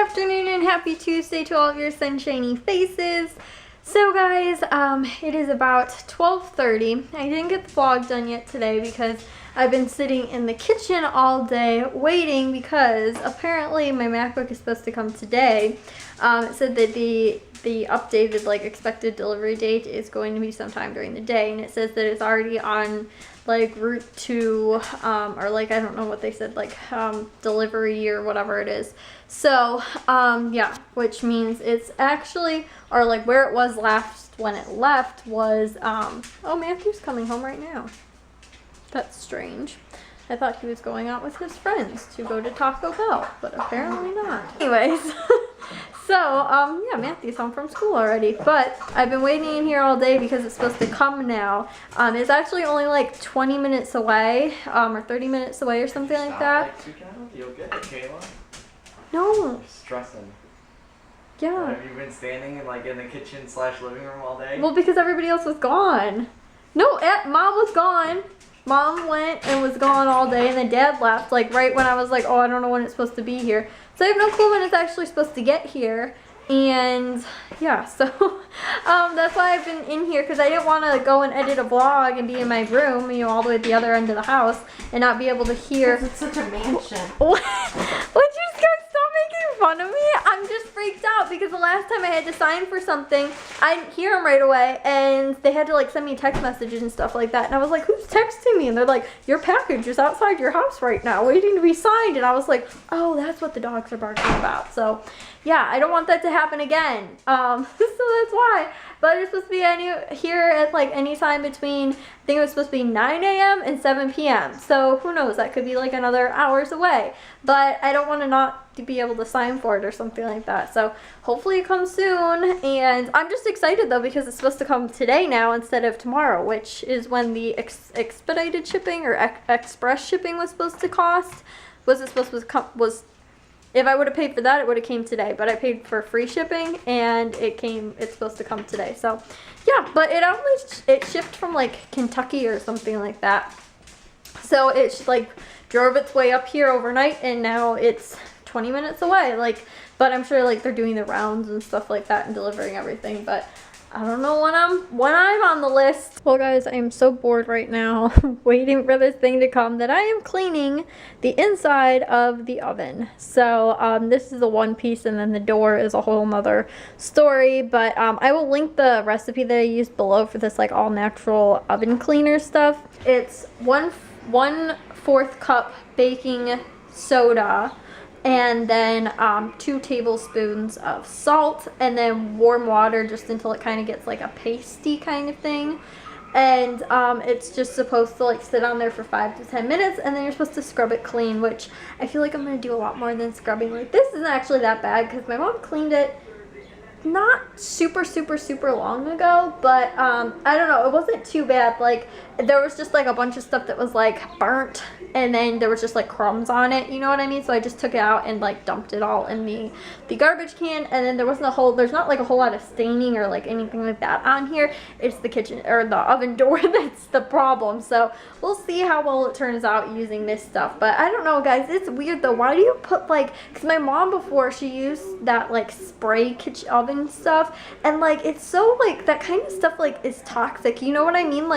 afternoon and happy Tuesday to all of your sunshiny faces. So guys, it is about 12:30. I didn't get the vlog done yet today because I've been sitting in the kitchen all day waiting because apparently my Macbook is supposed to come today. It said that the updated expected delivery date is going to be sometime during the day, and it says that it's already on route to or I don't know what they said, delivery or whatever it is. So yeah, which means it's actually, or where it was last when it left was oh, Matthew's coming home right now. That's strange. I thought he was going out with his friends to go to Taco Bell, but apparently not. Anyways, so, yeah, Matthew's home from school already, but I've been waiting in here all day because it's supposed to come now. It's actually only 20 minutes away, or 30 minutes away or something like that. You'll get it, Kayla. No. I'm stressing. Yeah. Have you been standing in the kitchen / living room all day? Well, because everybody else was gone. No, Mom was gone. Mom went and was gone all day, and then Dad left, right when I was oh, I don't know when it's supposed to be here. So I have no clue when it's actually supposed to get here. And yeah, so that's why I've been in here, because I didn't want to go and edit a vlog and be in my room, all the way at the other end of the house, and not be able to hear. It's such a mansion. Would you guys stop making fun of me? I'm just freaked out because the last time I had to sign for something, I didn't hear them right away, and they had to send me text messages and stuff like that, and I was like, who's texting me? And they're like, your package is outside your house right now waiting to be signed. And I was like, oh, that's what the dogs are barking about. So yeah, I don't want that to happen again. So that's why. But it's supposed to be here at any time between, I think it was supposed to be 9 a.m. and 7 p.m. So who knows, that could be another hours away. But I don't want to not be able to sign for it or something like that. So hopefully it comes soon. And I'm just excited though because it's supposed to come today now instead of tomorrow, which is when the expedited shipping or express shipping was supposed to cost. If I would have paid for that, it would have came today, but I paid for free shipping and it's supposed to come today. So yeah, but it shipped from Kentucky or something like that. So it drove its way up here overnight, and now it's 20 minutes away. But I'm sure they're doing the rounds and stuff like that and delivering everything, but I don't know when I'm on the list. Well guys, I am so bored right now waiting for this thing to come that I am cleaning the inside of the oven. So this is a one piece, and then the door is a whole nother story, but I will link the recipe that I used below for this all natural oven cleaner stuff. It's 1/4 cup baking soda, and then 2 tablespoons of salt, and then warm water just until it kind of gets a pasty kind of thing. And it's just supposed to sit on there for 5 to 10 minutes, and then you're supposed to scrub it clean, which I feel I'm going to do a lot more than scrubbing. This isn't actually that bad because my mom cleaned it not super long ago, but I don't know, it wasn't too bad. There was just a bunch of stuff that was burnt, and then there was just crumbs on it, you know what I mean? So I just took it out and dumped it all in the garbage can, and then there's not a whole lot of staining or anything like that on here. It's the kitchen or the oven door that's the problem. So we'll see how well it turns out using this stuff. But I don't know guys, it's weird though. Why do you put because my mom before, she used that spray kitchen oven stuff, and it's so that kind of stuff is toxic, you know what I mean?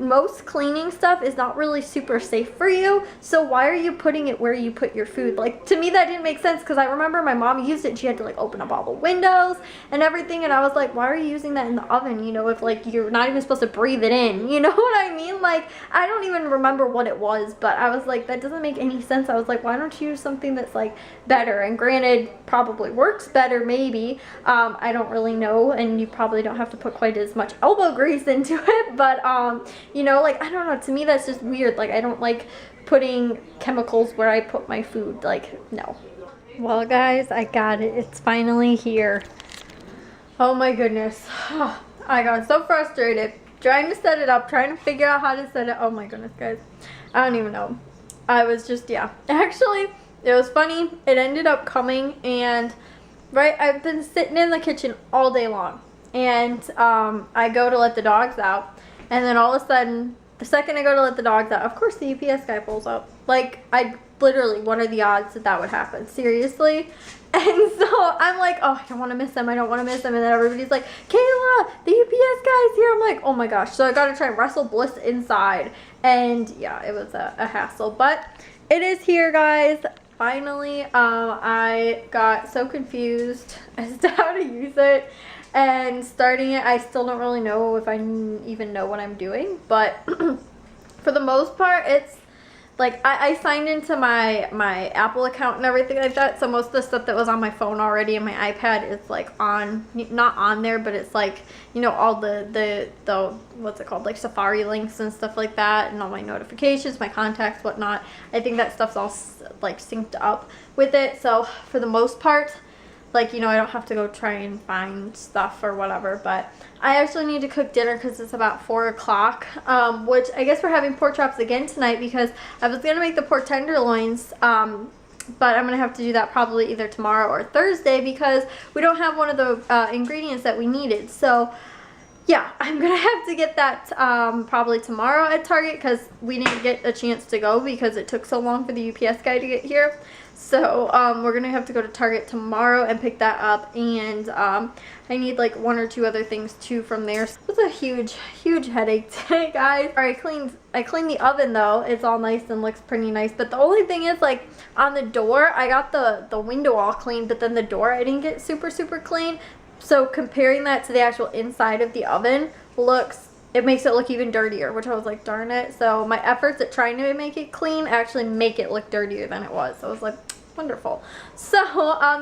Most cleaning stuff is not really super safe for you, so why are you putting it where you put your food? To me that didn't make sense, because I remember my mom used it and she had to open up all the windows and everything, and I was like, why are you using that in the oven, if you're not even supposed to breathe it in, you know what I mean? I don't even remember what it was, but I was like, that doesn't make any sense. I was like, why don't you use something that's better? And granted, probably works better maybe, I don't really know, and you probably don't have to put quite as much elbow grease into it, but you know, I don't know, to me that's just weird. I don't like putting chemicals where I put my food, no. Well guys, I got it. It's finally here. Oh my goodness. I got so frustrated trying to set it up, trying to figure out how to set it. Oh my goodness guys, I don't even know. I was just, yeah, actually it was funny. It ended up coming, and I've been sitting in the kitchen all day long, and I go to let the dogs out, and then all of a sudden, the second I go to let the dogs out, of course the UPS guy pulls up. I literally, what are the odds that that would happen? Seriously? And so I'm like, oh, I don't want to miss them. I don't want to miss them. And then everybody's like, Kayla, the UPS guy's here. I'm like, oh my gosh. So I got to try and wrestle Bliss inside. And yeah, it was a hassle. But it is here, guys. Finally, I got so confused as to how to use it. And starting it, I still don't really know if I even know what I'm doing. But for the most part, it's like I signed into my Apple account and everything like that, so most of the stuff that was on my phone already and my iPad is like not on there, but it's like, you know, all the what's it called, like Safari links and stuff like that, and all my notifications, my contacts, whatnot. I think that stuff's all like synced up with it, so for the most part, like, you know, I don't have to go try and find stuff or whatever. But I actually need to cook dinner because it's about 4 o'clock, which I guess we're having pork chops again tonight because I was going to make the pork tenderloins, but I'm going to have to do that probably either tomorrow or Thursday because we don't have one of the ingredients that we needed. So yeah, I'm going to have to get that probably tomorrow at Target because we didn't get a chance to go because it took so long for the UPS guy to get here. So we're going to have to go to Target tomorrow and pick that up, and I need like 1 or 2 other things too from there. So it was a huge headache today, guys. All right, I cleaned the oven though. It's all nice and looks pretty nice, but the only thing is, like, on the door, I got the window all clean, but then the door I didn't get super clean. So comparing that to the actual inside of the oven, it makes it look even dirtier, which I was like, darn it. So my efforts at trying to make it clean actually make it look dirtier than it was. So I was like, wonderful. So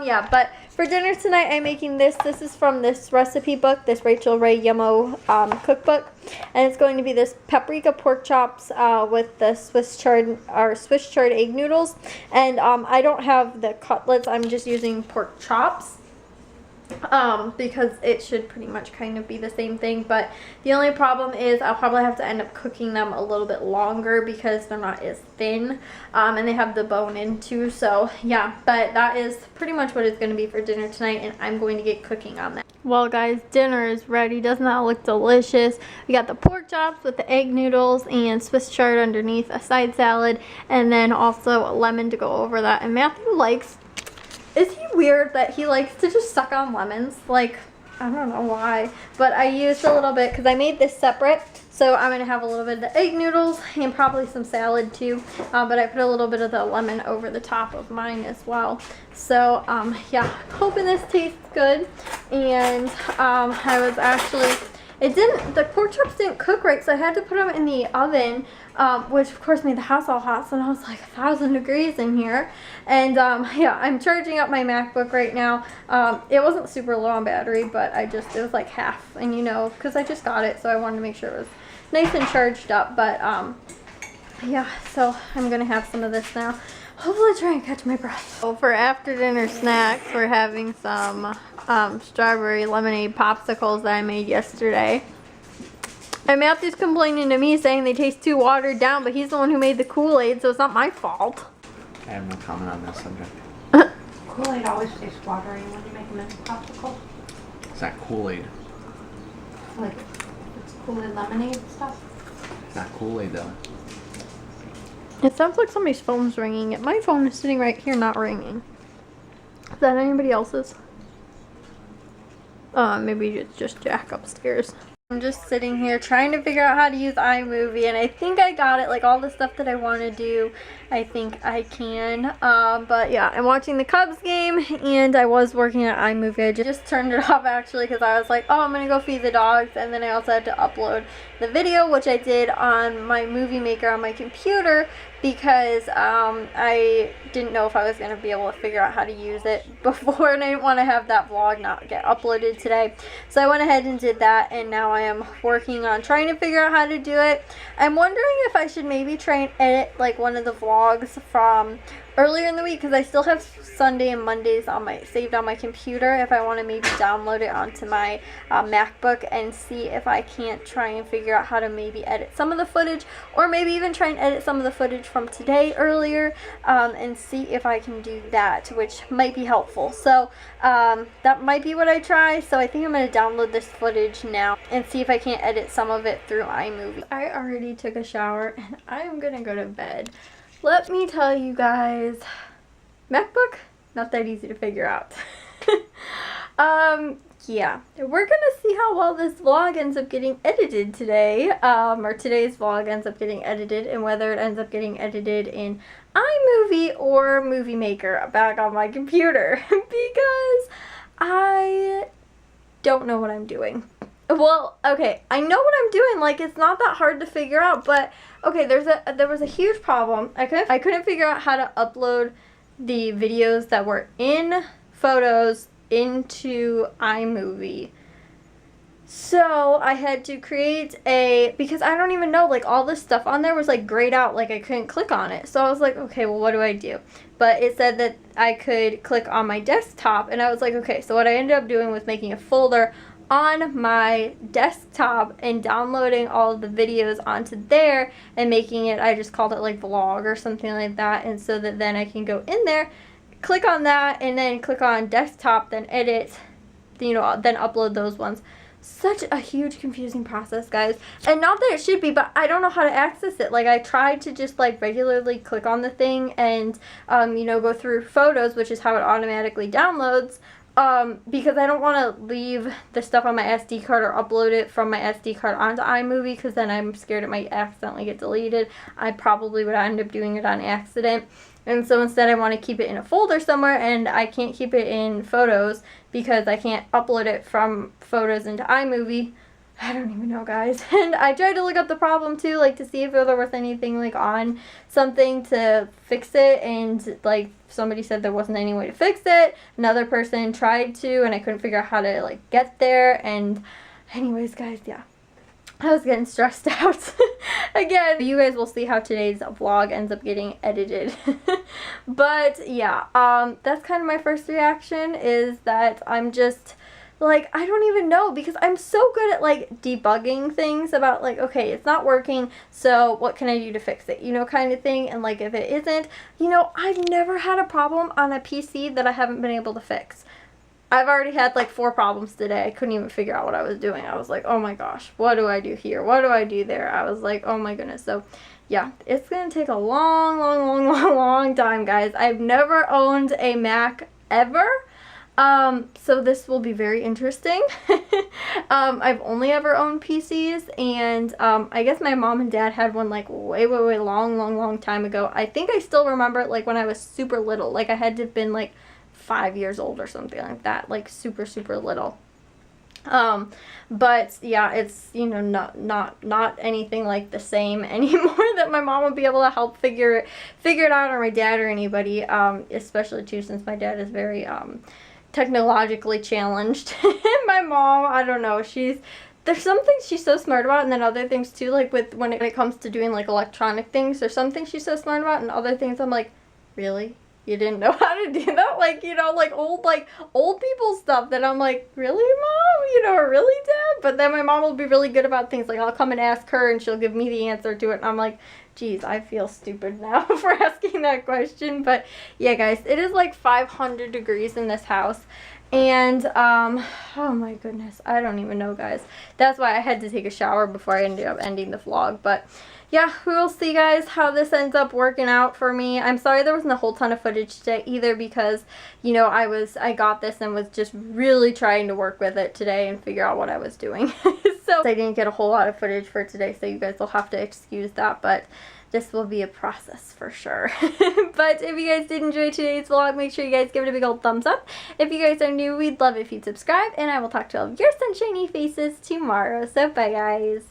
yeah, but for dinner tonight I'm making this. This is from this recipe book, this Rachel Ray Yummo cookbook, and it's going to be this paprika pork chops with the Swiss chard egg noodles. And I don't have the cutlets, I'm just using pork chops because it should pretty much kind of be the same thing, but the only problem is I'll probably have to end up cooking them a little bit longer because they're not as thin, and they have the bone in too. So yeah, but that is pretty much what it's going to be for dinner tonight, and I'm going to get cooking on that. Well, guys, dinner is ready. Doesn't that look delicious? We got the pork chops with the egg noodles and Swiss chard underneath, a side salad, and then also a lemon to go over that. And Matthew likes, is he weird that he likes to just suck on lemons? Like, I don't know why, but I used a little bit because I made this separate. So I'm going to have a little bit of the egg noodles and probably some salad too, but I put a little bit of the lemon over the top of mine as well. So yeah, hoping this tastes good. And I was actually, the pork chops didn't cook right, so I had to put them in the oven, which of course made the house all hot. So now it's like 1,000 degrees in here. And yeah, I'm charging up my MacBook right now. It wasn't super low on battery, but it was like half, and you know, because I just got it, so I wanted to make sure it was nice and charged up. But yeah, so I'm gonna have some of this now. Hopefully try and catch my breath. So for after dinner snacks, we're having some strawberry lemonade popsicles that I made yesterday. And Matthew's complaining to me saying they taste too watered down, but he's the one who made the Kool-Aid, so it's not my fault. I have no comment on this subject. Kool-Aid always tastes watery when you make them into popsicles. It's not Kool-Aid. Like, it's Kool-Aid lemonade stuff. It's not Kool-Aid though. It sounds like somebody's phone's ringing. My phone is sitting right here not ringing. Is that anybody else's? Maybe it's just Jack upstairs. I'm just sitting here trying to figure out how to use iMovie, and I think I got it. Like, all the stuff that I want to do, I think I can. But yeah, I'm watching the Cubs game, and I was working at iMovie. I just turned it off actually because I was like, oh, I'm gonna go feed the dogs, and then I also had to upload the video, which I did on my movie maker on my computer because I didn't know if I was gonna be able to figure out how to use it before, and I didn't want to have that vlog not get uploaded today. So I went ahead and did that, and now I am working on trying to figure out how to do it. I'm wondering if I should maybe try and edit like one of the vlogs from earlier in the week because I still have Sunday and Mondays saved on my computer. If I want to maybe download it onto my MacBook and see if I can't try and figure out how to maybe edit some of the footage, or maybe even try and edit some of the footage from today earlier, and see if I can do that, which might be helpful. So that might be what I try. So I think I'm going to download this footage now and see if I can't edit some of it through iMovie. I already took a shower and I'm going to go to bed. Let me tell you guys, MacBook, not that easy to figure out. Yeah, we're gonna see how well this vlog ends up getting edited today, or today's vlog ends up getting edited, and whether it ends up getting edited in iMovie or Movie Maker back on my computer, because I don't know what I'm doing. Well, okay, I know what I'm doing, like, it's not that hard to figure out, but, okay, there was a huge problem. I couldn't figure out how to upload the videos that were in Photos into iMovie. So I had to create because I don't even know, like, all this stuff on there was like grayed out, like I couldn't click on it. So I was like, okay, well, what do I do? But it said that I could click on my desktop, and I was like, okay, so what I ended up doing was making a folder on my desktop and downloading all of the videos onto there and making it, I just called it like vlog or something like that, and so that then I can go in there, click on that, and then click on desktop, then edit, you know, then upload those ones. Such a huge confusing process, guys, and not that it should be, but I don't know how to access it. Like, I tried to just like regularly click on the thing and you know, go through Photos, which is how it automatically downloads, because I don't want to leave the stuff on my SD card or upload it from my SD card onto iMovie, because then I'm scared it might accidentally get deleted. I probably would end up doing it on accident. And so instead I want to keep it in a folder somewhere, and I can't keep it in Photos because I can't upload it from Photos into iMovie. I don't even know, guys. And I tried to look up the problem too, like, to see if there was anything like on something to fix it, and like somebody said there wasn't any way to fix it. Another person tried to, and I couldn't figure out how to like get there. And anyways, guys, yeah, I was getting stressed out. Again, you guys will see how today's vlog ends up getting edited. But yeah, that's kind of my first reaction, is that I'm just like, I don't even know, because I'm so good at like debugging things about like, okay, it's not working, so what can I do to fix it, you know, kind of thing. And like, if it isn't, you know, I've never had a problem on a PC that I haven't been able to fix. I've already had like 4 problems today. I couldn't even figure out what I was doing. I was like, oh my gosh, what do I do here? What do I do there? I was like, oh my goodness. So yeah, it's going to take a long time, guys. I've never owned a Mac ever. So this will be very interesting. I've only ever owned PCs, and I guess my mom and dad had one like way long time ago. I think I still remember it like when I was super little. Like, I had to have been like 5 years old or something like that, like super little. But yeah, it's, you know, not anything like the same anymore that my mom would be able to help figure it out, or my dad or anybody, especially too, since my dad is very technologically challenged. And my mom, I don't know, there's some things she's so smart about, and then other things too, like when it comes to doing like electronic things, there's some things she's so smart about, and other things I'm like, really? You didn't know how to do that? Like, you know, like old people stuff that I'm like, really, Mom? You know, or really, Dad? But then my mom will be really good about things. Like, I'll come and ask her, and she'll give me the answer to it, and I'm like, geez, I feel stupid now for asking that question. But yeah, guys, it is like 500 degrees in this house. And, oh my goodness, I don't even know, guys. That's why I had to take a shower before I ended up ending the vlog. But yeah, we'll see, guys, how this ends up working out for me. I'm sorry there wasn't a whole ton of footage today either, because, you know, I got this and was just really trying to work with it today and figure out what I was doing. So I didn't get a whole lot of footage for today, so you guys will have to excuse that, but this will be a process for sure. But if you guys did enjoy today's vlog, make sure you guys give it a big old thumbs up. If you guys are new, we'd love it if you'd subscribe, and I will talk to all of your sunshiny faces tomorrow. So bye, guys.